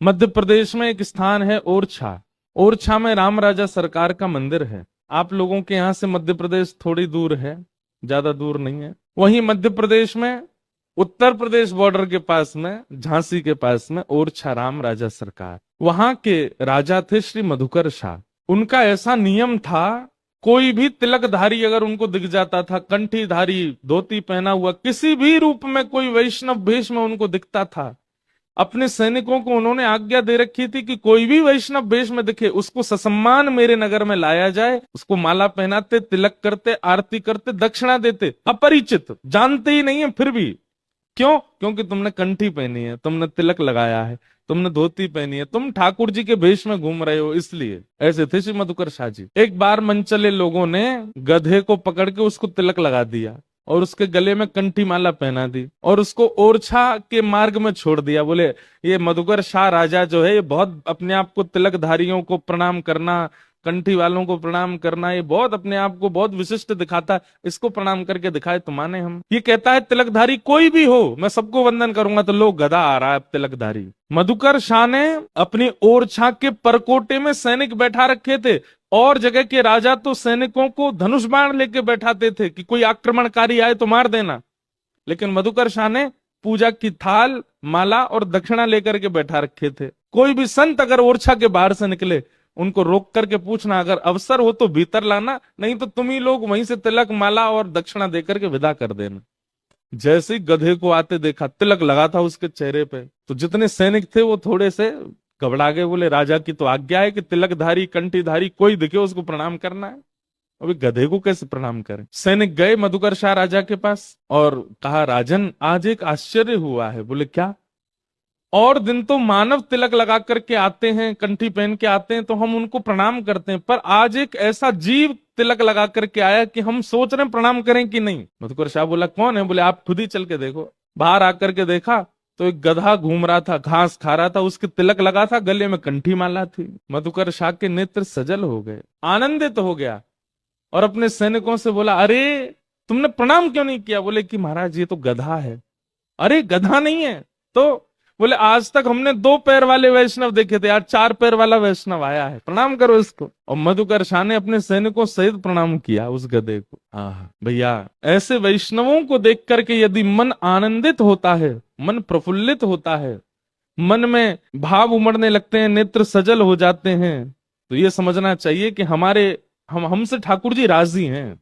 मध्य प्रदेश में एक स्थान है ओरछा। ओरछा में राम राजा सरकार का मंदिर है। आप लोगों के यहाँ से मध्य प्रदेश थोड़ी दूर है, ज्यादा दूर नहीं है। वहीं मध्य प्रदेश में उत्तर प्रदेश बॉर्डर के पास में, झांसी के पास में ओरछा राम राजा सरकार, वहां के राजा थे श्री मधुकर शाह। उनका ऐसा नियम था, कोई भी तिलकधारी अगर उनको दिख जाता था, कंठीधारी, धोती पहना हुआ, किसी भी रूप में कोई वैष्णव वेश में उनको दिखता था, अपने सैनिकों को उन्होंने आज्ञा दे रखी थी कि कोई भी वैष्णव वेश में दिखे उसको ससम्मान मेरे नगर में लाया जाए। उसको माला पहनाते, तिलक करते, आरती करते, दक्षिणा देते। अपरिचित, जानते ही नहीं है, फिर भी क्यों? क्योंकि तुमने कंठी पहनी है, तुमने तिलक लगाया है, तुमने धोती पहनी है, तुम ठाकुर जी के भेष में घूम रहे हो, इसलिए। ऐसे थे श्री मधुकर शाह जी। एक बार मनचले लोगों ने गधे को पकड़ के उसको तिलक लगा दिया और उसके गले में कंठी माला पहना दी और उसको ओरछा के मार्ग में छोड़ दिया। बोले ये मधुकर शाह राजा जो है, ये बहुत अपने आप को तिलकधारियों को प्रणाम करना, कंठी वालों को प्रणाम करना, ये बहुत अपने आप को बहुत विशिष्ट दिखाता है, इसको प्रणाम करके दिखाए तो माने हम। ये कहता है तिलकधारी कोई भी हो मैं सबको वंदन करूंगा, तो लोग गधा आ रहा है तिलकधारी। मधुकर शाह ने अपनी ओरछा के परकोटे में सैनिक बैठा रखे थे, और जगह के राजा तो सैनिकों को धनुष बाण लेके बैठाते थे कि कोई आक्रमणकारी आए तो मार देना। लेकिन मधुकर शाह ने पूजा की थाल, माला और दक्षिणा लेकर के बैठा रखे थे। कोई भी संत अगर ओरछा के बाहर से निकले, उनको रोक करके पूछना, अगर अवसर हो तो भीतर लाना, नहीं तो तुम ही लोग वहीं से तिलक, माला और दक्षिणा देकर के विदा कर देना। जैसे ही गधे को आते देखा, तिलक लगा था उसके चेहरे पे, तो जितने सैनिक थे वो थोड़े से घबरा गए। बोले राजा की तो आज्ञा है कि तिलकधारी, कंठीधारी कोई दिखे उसको प्रणाम करना है, अभी गधे को कैसे प्रणाम करें। सैनिक गए मधुकर शाह राजा के पास और कहा, राजन आज एक आश्चर्य हुआ है। बोले क्या? और दिन तो मानव तिलक लगा करके आते हैं, कंठी पहन के आते हैं, तो हम उनको प्रणाम करते हैं, पर आज एक ऐसा जीव तिलक लगा करके आया कि हम सोच रहे हैं प्रणाम करें कि नहीं। मधुकर शाह बोला कौन है? बोले आप खुद ही चल के देखो। बाहर आकर के देखा तो एक गधा घूम रहा था, घास खा रहा था, उसके तिलक लगा था, गले में कंठी माला थी। मधुकर शाह के नेत्र सजल हो गए, आनंदित हो गया और अपने सैनिकों से बोला, अरे तुमने प्रणाम क्यों नहीं किया? बोले कि महाराज ये तो गधा है। अरे गधा नहीं है तो? बोले आज तक हमने 2 पैर वाले वैष्णव देखे थे, आज 4 पैर वाला वैष्णव आया है, प्रणाम करो इसको। और मधुकर शाह ने अपने सैनिकों सहित प्रणाम किया उस गधे को। भैया, ऐसे वैष्णवों को देख करके यदि मन आनंदित होता है, मन प्रफुल्लित होता है, मन में भाव उमड़ने लगते हैं, नेत्र सजल हो जाते हैं, तो ये समझना चाहिए कि हमसे ठाकुर जी राजी हैं।